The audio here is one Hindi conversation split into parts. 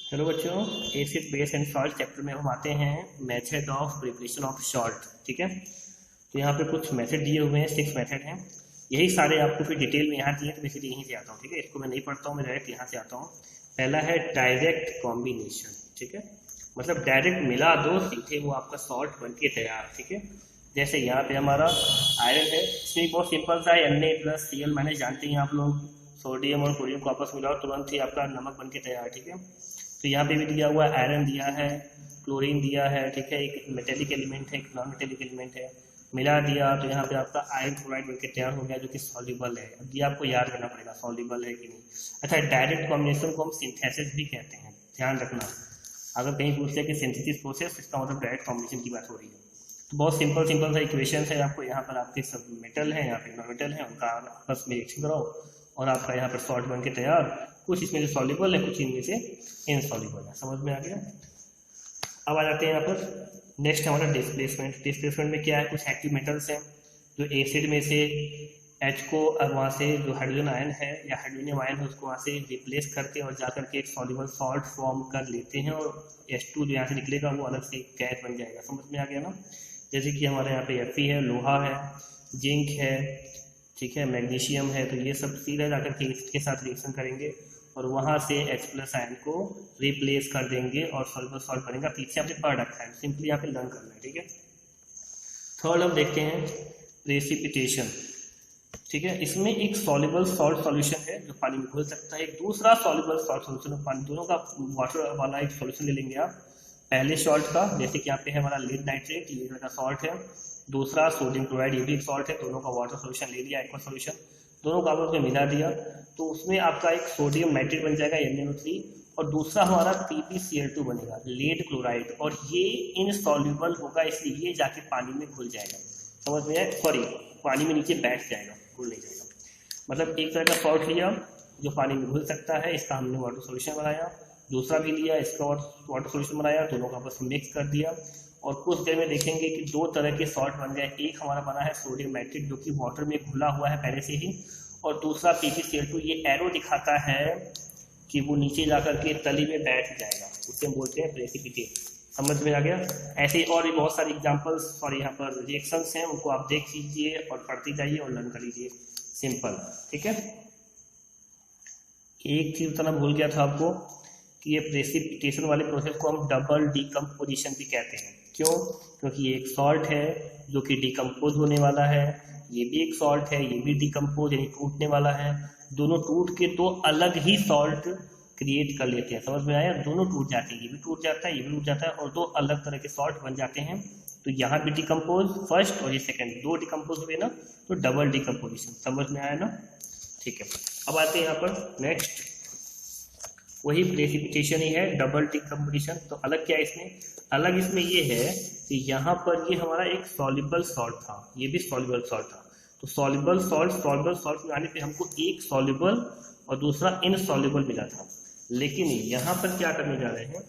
हेलो बच्चों, acid base and salt chapter में हम आते हैं method of preparation of salt. ठीक है, तो यहाँ पे कुछ मेथड दिए हुए हैं, 6 मेथड हैं। यही सारे आपको फिर डिटेल में यहाँ दिए, तो बेसिकली यहीं से आता हूँ। ठीक है, इसको मैं नहीं पढ़ता हूँ, मैं डायरेक्ट यहाँ से आता हूँ। पहला है डायरेक्ट कॉम्बिनेशन। ठीक है, मतलब डायरेक्ट मिला दो सीधे वो आपका सॉल्ट बन के तैयार। ठीक है, जैसे यहाँ पे हमारा आयरन है, इसमें बहुत सिंपल सा है, Na+Cl- जानते हैं आप लोग। सोडियम और क्लोरीन को आपस में मिलाओ, तुरंत ही आपका नमक बन के तैयार। ठीक है, तो यहाँ पे भी दिया हुआ है, आयरन दिया है, क्लोरीन दिया है। ठीक है, एक मेटेलिक एलिमेंट है, एक नॉन मेटेलिक एलिमेंट है, मिला दिया तो यहाँ पे आपका आयरन क्लोराइड बनके तैयार हो गया, जो कि सॉल्युबल है। अब ये आपको याद करना पड़ेगा सॉल्युबल है कि नहीं। अच्छा, डायरेक्ट कॉम्बिनेशन को हम सिंथेसिस भी कहते हैं, ध्यान रखना। अगर कहीं पूछ लिया कि सिंथेसिस प्रोसेस, इसका मतलब डायरेक्ट कॉम्बिनेशन की बात हो रही है। तो बहुत सिंपल सिंपल सा इक्वेशन है। आपको यहाँ पर आपके सब मेटल है, यहाँ पे नॉन मेटल है, उनका आपस में रिएक्शन कराओ और आपका यहाँ पर सॉल्ट बन के तैयार। कुछ इसमें से सॉल्युबल है, कुछ इनमें से इनसॉल्युबल है। समझ में आ गया। अब आ जाते हैं यहाँ पर नेक्स्ट हमारा डिस्प्लेसमेंट। डिस्प्लेसमेंट में क्या है, कुछ एक्टिव मेटल्स हैं जो एसिड में से H को अब वहाँ से जो हाइड्रोजन आयन है या हाइड्रोनियम आयन है उसको वहाँ से रिप्लेस करके और जा करके एक सॉल्युबल सॉल्ट फॉर्म कर लेते हैं, और H2 जो यहाँ से निकलेगा वो अलग से गैस बन जाएगा। समझ में आ गया ना। जैसे कि हमारे यहाँ पे Fe है, लोहा है, जिंक है, ठीक है, मैग्नीशियम है, तो ये सब सीधा जाकर के इसके साथ रिएक्शन करेंगे और वहाँ से H+ आयन को रिप्लेस कर देंगे और सॉल्युबल सॉल्ट बनेगा। पीछे आपने पढ़ रखा है, सिंपली यहाँ पे लर्न करना है। ठीक है, थर्ड हम देखते हैं प्रेसिपिटेशन। ठीक है, इसमें एक सॉल्युबल सॉल्ट सॉल्यूशन है जो पानी में घुल सकता है, एक दूसरा सॉल्युबल सॉल्ट सॉल्यूशन पानी, दोनों का वाटर वाला एक सॉल्यूशन ले लेंगे आप। पहले सॉल्ट का, जैसे कि यहाँ पे है हमारा लीड नाइट्रेट, ये का सॉल्ट है। दूसरा सोडियम क्लोराइड, ये भी एक सॉल्ट है। दोनों का वाटर सॉल्यूशन ले लिया, एक्वा सॉल्यूशन, दोनों का आपस में मिला दिया, तो उसमें आपका एक सोडियम नाइट्रेट बन जाएगा NaNO3, और दूसरा हमारा PbCl2 बनेगा, लीड क्लोराइड, और ये इनसॉल्युबल होगा, इसलिए ये जाके पानी में घुल जाएगा। समझ में आया, सॉरी, पानी में नीचे बैठ जाएगा, घुल नहीं जाएगा। मतलब एक तरह का सॉल्ट लिया जो पानी में घुल सकता है, इसका हमने वाटर सॉल्यूशन बनाया। दूसरा भी लिया, इसका वाटर सॉल्यूशन बनाया, दोनों का आपस में मिक्स कर दिया, और कुछ देर में देखेंगे कि दो तरह के सॉल्ट बन गए। एक हमारा बना है सोडियम नाइट्रेट जो कि वाटर में घुला हुआ है पहले से ही, और दूसरा PbCl2, ये एरो दिखाता है कि वो नीचे जाकर के तली में बैठ जाएगा, उसे हम बोलते हैं प्रेसिपिटेट। समझ में आ गया। ऐसे और भी बहुत सारे एग्जांपल्स और यहाँ पर रिएक्शंस हैं, उनको आप देख लीजिए और पढ़ते जाइए और लर्न कर लीजिए, सिंपल। ठीक है, एक चीज बताना भूल गया था आपको कि ये प्रेसिपिटेशन वाले प्रोसेस को हम डबल डिकम्पोजिशन भी कहते हैं। क्यों? क्योंकि ये एक सॉल्ट है जो कि डिकम्पोज होने वाला है, ये भी एक सॉल्ट है, ये भी डिकम्पोज यानी टूटने वाला है। दोनों टूट के तो अलग ही सॉल्ट क्रिएट कर लेते हैं। समझ में आया, दोनों टूट जाते हैं, ये भी टूट जाता है, ये भी टूट जाता है, और दो अलग तरह के सॉल्ट बन जाते हैं। तो यहाँ भी डिकम्पोज फर्स्ट और ये सेकंड, दो डिकम्पोज हुए ना, तो डबल डिकम्पोजिशन। समझ में आया ना। ठीक है, अब आते हैं यहाँ पर नेक्स्ट, वही प्रेसिपिटेशन ही है, डबल डिकम्पोजिशन। तो अलग क्या है इसमें? अलग इसमें ये है कि यहाँ पर ये हमारा एक सॉल्युबल सॉल्ट था, ये भी सॉल्युबल सॉल्ट था। तो सॉल्युबल सॉल्ट में आने पे हमको एक सॉल्युबल और दूसरा इनसॉल्युबल मिला था। लेकिन यहाँ पर क्या करने जा रहे हैं,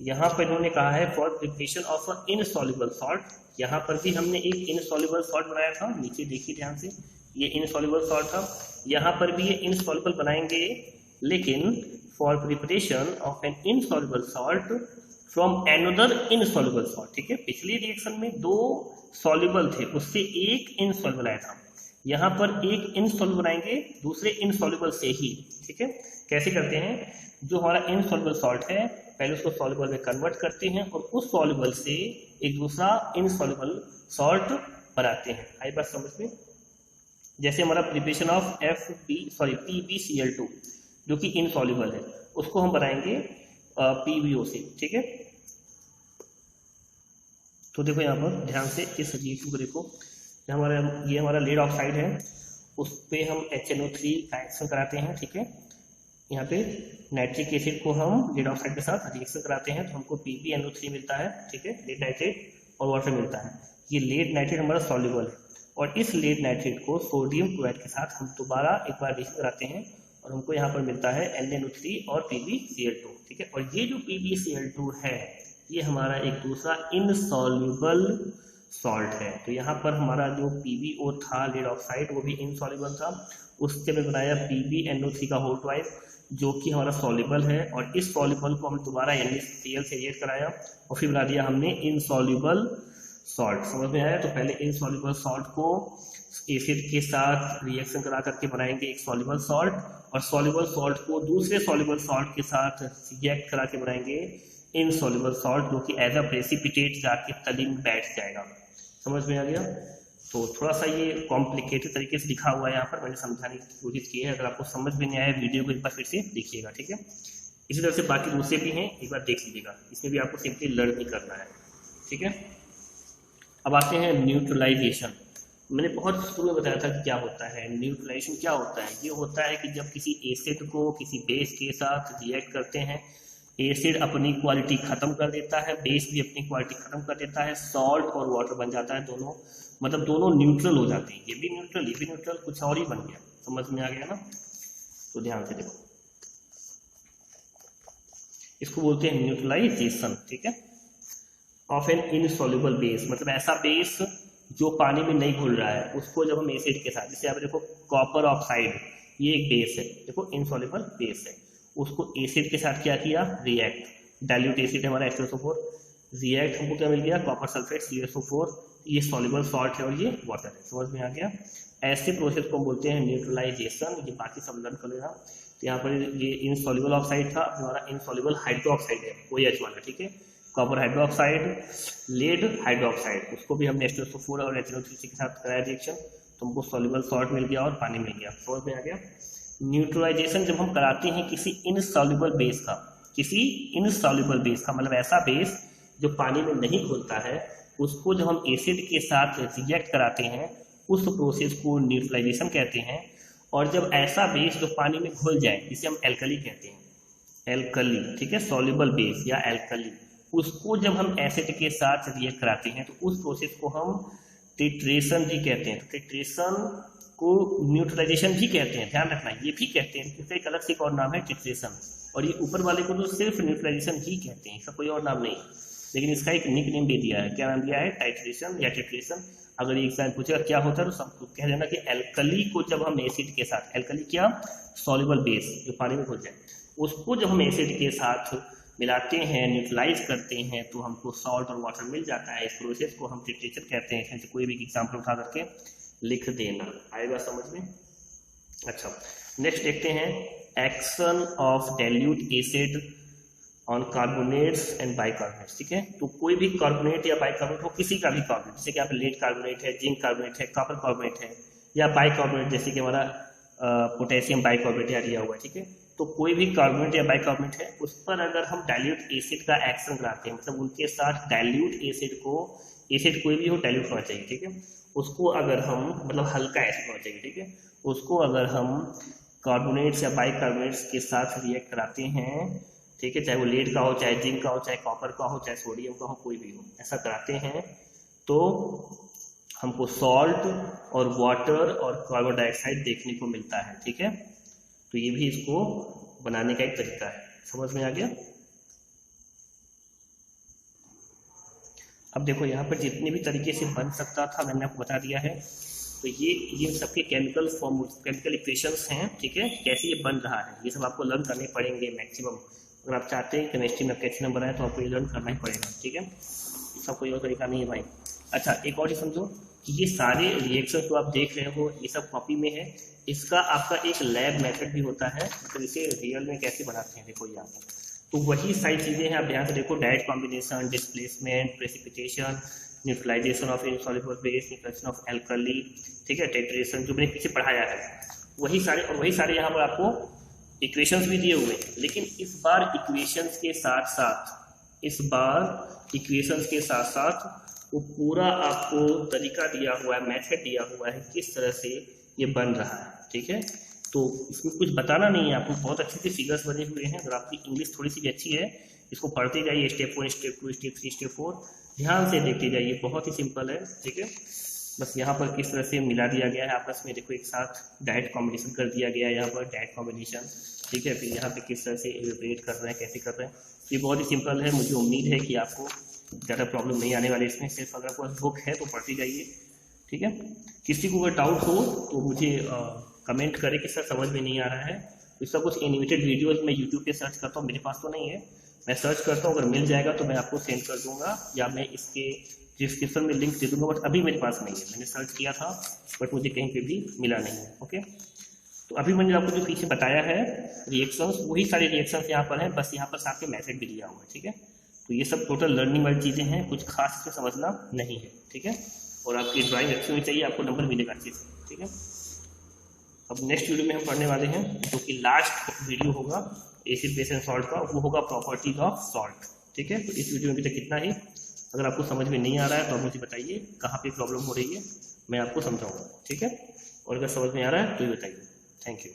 यहाँ पर इन्होंने कहा है for preparation of a insoluble salt. यहाँ पर भी हमने एक इनसॉल्युबल सॉल्ट बनाया था, नीचे देखिए ध्यान से, ये इनसॉल्युबल सॉल्ट था। यहाँ पर भी ये इनसॉल्युबल बनाएंगे, लेकिन for preparation of an insoluble salt from another insoluble salt. ठीक है, पिछली रिएक्शन में दो सॉल्युबल थे, उससे एक इनसॉल्युबल आया था। यहाँ पर एक इनसॉल्युबल बनाएंगे दूसरे इनसॉल्युबल से ही। ठीक है, कैसे करते हैं? जो हमारा इनसॉल्युबल सॉल्ट है पहले उसको सॉल्युबल में कन्वर्ट करते हैं और उस सॉल्युबल से एक दूसरा इनसॉल्युबल सॉल्ट बनाते हैं। आई बात समझ में? जैसे हमारा प्रिपरेशन ऑफ PbCl2 जो कि इनसॉल्युबल है, उसको हम बनाएंगे PbO से। ठीक है, तो देखो यहाँ पर ध्यान से इस G2 को देखो, ये हमारा लीड ऑक्साइड है, उस पर हम HNO3 रिएक्शन कराते हैं। ठीक है, यहाँ पे नाइट्रिक एसिड को हम लीड ऑक्साइड के साथ रिएक्शन कराते हैं, तो हमको PbNO3 मिलता है। ठीक है, लीड नाइट्रेट और वाटर मिलता है। ये लीड नाइट्रेट हमारा सॉल्युबल है, और इस लीड नाइट्रेट को सोडियम क्लोराइड के साथ हम दोबारा एक बार रिएक्शन कराते हैं, और हमको यहाँ पर मिलता है NaNO3 और PbCl2। ठीक है, और ये जो PbCl2 है ये हमारा एक दूसरा इनसॉल्युबल सॉल्ट है। तो यहाँ पर हमारा जो PbO था लीड ऑक्साइड, वो भी इनसॉल्युबल था, उससे मैं बनाया PbNO3 का होल ट्वाइस। जो कि हमारा सॉल्युबल है, और इस सॉल्युबल को हमने दोबारा NaCl से रिएक्ट कराया और फिर बना दिया हमने इनसॉल्युबल सॉल्ट। समझ में आया? तो पहले इनसॉल्युबल सॉल्ट को एसिड के साथ रिएक्शन करा करके बनाएंगे एक सॉल्युबल सॉल्ट, और सॉल्युबल सॉल्ट को दूसरे सॉल्युबल सॉल्ट के साथ रिएक्ट करा के बनाएंगे इनसॉल्युबल सॉल्ट, जो कि एज अ प्रेसिपिटेट जाके तली में बैठ जाएगा। समझ में आ गया? तो थोड़ा सा ये कॉम्प्लिकेटेड तरीके से लिखा हुआ है, यहाँ पर मैंने समझाने की कोशिश की है। अगर आपको समझ में नहीं आया वीडियो को एक बार फिर से देखिएगा, ठीक है। इसी तरह से बाकी दूसरे भी हैं, एक बार देख लीजिएगा, इसमें भी आपको सिंपली लर्न ही करना है, ठीक है। अब आते हैं न्यूट्रलाइजेशन। मैंने बहुत शुरू में बताया था कि क्या होता है न्यूट्रलाइजेशन। क्या होता है? ये होता है कि जब किसी एसिड को किसी बेस के साथ रिएक्ट करते हैं, एसिड अपनी क्वालिटी खत्म कर देता है, बेस भी अपनी क्वालिटी खत्म कर देता है, सॉल्ट और वाटर बन जाता है, दोनों मतलब दोनों न्यूट्रल हो जाते हैं। ये भी न्यूट्रल, ये भी न्यूट्रल, कुछ और ही बन गया। समझ में आ गया ना? तो ध्यान से देखो, इसको बोलते हैं न्यूट्रलाइजेशन, ठीक है, ऑफ एन इनसॉल्युबल बेस। मतलब ऐसा बेस जो पानी में नहीं घुल रहा है, उसको जब हम एसिड के साथ, जैसे आप देखो कॉपर ऑक्साइड, ये एक बेस है, देखो इनसॉल्युबल बेस है, उसको एसिड के साथ क्या किया? रिएक्ट, डाइल्यूट एसिड है हमारा H2SO4, रिएक्ट हमको क्या मिल गया? कॉपर सल्फेट CuSO4, ये सॉल्युबल सॉल्ट है और ये वाटर है। समझ में आ गया? ऐसे प्रोसेस को हम बोलते हैं न्यूट्रलाइजेशन। ये बाकी सब लर्न कर लेना। तो यहाँ पर ये इनसॉल्युबल ऑक्साइड था, हमारा इनसॉल्युबल हाइड्रोक्साइड है, वही H वाला, ठीक है। कॉपर हाइड्रोक्साइड, लेड हाइड्रोक्साइड, उसको भी हमने H2SO4 और HNO3 के साथ कराया रिएक्शन, तो हमको सॉल्युबल सॉल्ट मिल गया और पानी मिल गया। समझ में आ गया? न्यूट्रलाइजेशन जब हम कराते हैं किसी इनसॉल्युबल बेस का, किसी इनसॉल्युबल बेस का मतलब ऐसा बेस जो पानी में नहीं घुलता है, उसको जब हम एसिड के साथ रिएक्ट कराते हैं, उस प्रोसेस को न्यूट्रलाइजेशन कहते हैं। और जब ऐसा बेस जो पानी में घुल जाए, जिसे हम एल्कली कहते हैं, एल्कली, ठीक है, सॉल्युबल बेस या एल्कली, उसको जब हम एसिड के साथ रिएक्ट कराते हैं तो उस प्रोसेस को हम टिट्रेशन भी कहते हैं। तो टिट्रेशन को न्यूट्रलाइजेशन भी कहते हैं, ध्यान रखना, ये भी कहते हैं, इसका एक अलग से एक और नाम है टिट्रेशन। और ये ऊपर वाले को तो सिर्फ न्यूट्रलाइजेशन ही कहते हैं, इसका कोई और नाम नहीं, लेकिन इसका एक निक नेम दे दिया है। क्या नाम दिया है? टाइट्रेशन या टिट्रेशन। अगर ये एग्जाम पूछेगा क्या होता है तो सब कह देना कि एल्कली को जब हम एसिड के साथ, एल्कली क्या? सॉल्युबल बेस जो पानी में घुल जाए, उसको जब हम एसिड के साथ मिलाते हैं, न्यूट्रलाइज करते हैं, तो हमको सॉल्ट और वाटर मिल जाता है। इस प्रोसेस को हम टिट्रेशन कहते हैं। इसमें से कोई भी एग्जाम्पल उठा करके लिख देना, आएगा समझ में। अच्छा, नेक्स्ट देखते हैं action of dilute acid on carbonates and bicarbonates, ठीक है। तो कोई भी कार्बोनेट या बाइकार्बोनेट हो, किसी का भी कार्बोनेट, जैसे कि आप लेड कार्बोनेट है, जिंक कार्बोनेट है, कॉपर कार्बोनेट है, या बाइकार्बोनेट जैसे कि हमारा पोटेशियम बाइकार्बोनेट या दिया हुआ है, ठीक है। तो कोई भी कार्बोनेट या बाइकार्बोनेट है, उस पर अगर हम डाइल्यूट एसिड का एक्शन कराते हैं, मतलब उनके साथ डाइल्यूट एसिड को, एसिड कोई भी हो डाइल्यूट होना चाहिए, ठीक है, उसको अगर हम, मतलब हल्का एसिड होना चाहिए, ठीक है, उसको अगर हम कार्बोनेट्स या बाइकार्बोनेट्स के साथ रिएक्ट कराते हैं, ठीक है, चाहे वो लेड का हो, चाहे जिंक का हो, चाहे कॉपर का हो, चाहे सोडियम का हो, कोई भी हो, ऐसा कराते हैं तो हमको सॉल्ट और वाटर और कार्बन डाइऑक्साइड देखने को मिलता है, ठीक है। तो ये भी इसको बनाने का एक तरीका है। समझ में आ गया? अब देखो यहाँ पर जितने भी तरीके से बन सकता था मैंने आपको बता दिया है। तो ये सबके केमिकल फॉर्म, केमिकल इक्वेशंस हैं, ठीक है, कैसे ये बन रहा है, ये सब आपको लर्न करने पड़ेंगे मैक्सिमम। अगर आप चाहते हैं केमिस्ट्री में कैसे नंबर आए तो आपको ये लर्न करना ही पड़ेगा, ठीक है, इसका कोई और तरीका नहीं है भाई। अच्छा, एक और चीज समझो कि ये सारे रिएक्शन जो आप देख रहे हो ये सब कॉपी में है, इसका आपका एक लैब मेथड भी होता है, तो इसे रियल में कैसे बनाते हैं देखो यहाँ पर। तो वही सारी चीज़ें हैं, आप ध्यान से देखो, direct combination, displacement, precipitation, neutralisation of insoluble base, neutralisation of alkali, ठीक है, टिट्रेशन, जो मैंने पीछे पढ़ाया है वही सारे, और वही सारे यहाँ पर आपको इक्वेशंस भी दिए हुए हैं। लेकिन इस बार इक्वेशंस के साथ साथ, इस बार इक्वेशंस के साथ साथ वो पूरा आपको तरीका दिया हुआ है, मेथड दिया हुआ है किस तरह से ये बन रहा है, ठीक है। तो इसमें कुछ बताना नहीं है आपको, बहुत अच्छे से फिगर्स बने हुए हैं। अगर आपकी इंग्लिश थोड़ी सी भी अच्छी है, इसको पढ़ते जाइए, स्टेप 1, स्टेप 2, स्टेप 3, स्टेप 4, ध्यान से देखते जाइए, बहुत ही सिंपल है, ठीक है। बस यहाँ पर किस तरह से मिला दिया गया है आपस में, देखो एक साथ डायरेक्ट कॉम्बिनेशन कर दिया गया है, यहाँ पर डायरेक्ट कॉम्बिनेशन, ठीक है। फिर यहाँ पे किस तरह से इवेपोरेट कर रहे हैं, कैसे कर रहे हैं, ये बहुत ही सिंपल है। मुझे उम्मीद है कि आपको ज़्यादा प्रॉब्लम नहीं आने वाली इसमें। सिर्फ अगर कोई बुक है तो पढ़ती जाइए, ठीक है। किसी को अगर डाउट हो तो मुझे कमेंट करें कि सर समझ में नहीं आ रहा है, इसका कुछ एनिमेटेड वीडियोज़ मैं यूट्यूब पे सर्च करता हूँ, मेरे पास तो नहीं है, मैं सर्च करता हूँ, अगर मिल जाएगा तो मैं आपको सेंड कर दूंगा या मैं इसके डिस्क्रिप्शन में लिंक दे दूंगा, बट अभी मेरे पास नहीं है, मैंने सर्च किया था बट मुझे कहीं पे भी मिला नहीं है। ओके, तो अभी मैंने आपको जो पीछे बताया है रिएक्शंस, वही सारे रिएक्शंस यहाँ पर हैं, बस यहाँ पर साथ में मेथड भी दिया हुआ है। ठीक है, तो ये सब टोटल लर्निंग वाली चीज़ें हैं, कुछ खास इसमें समझना नहीं है। ठीक है, और आपकी ड्राइंग अच्छी होनी चाहिए, आपको नंबर मिलेगा अच्छे से। ठीक है, अब नेक्स्ट वीडियो में हम पढ़ने वाले हैं जो कि लास्ट वीडियो होगा एसिड बेस एंड सॉल्ट का, वो होगा प्रॉपर्टीज ऑफ सॉल्ट। ठीक है, तो इस वीडियो में अभी तक कितना ही। अगर आपको समझ में नहीं आ रहा है तो आप मुझे बताइए कहाँ पे प्रॉब्लम हो रही है, मैं आपको समझाऊंगा। ठीक है, और अगर समझ में आ रहा है तो ये बताइए। Thank you.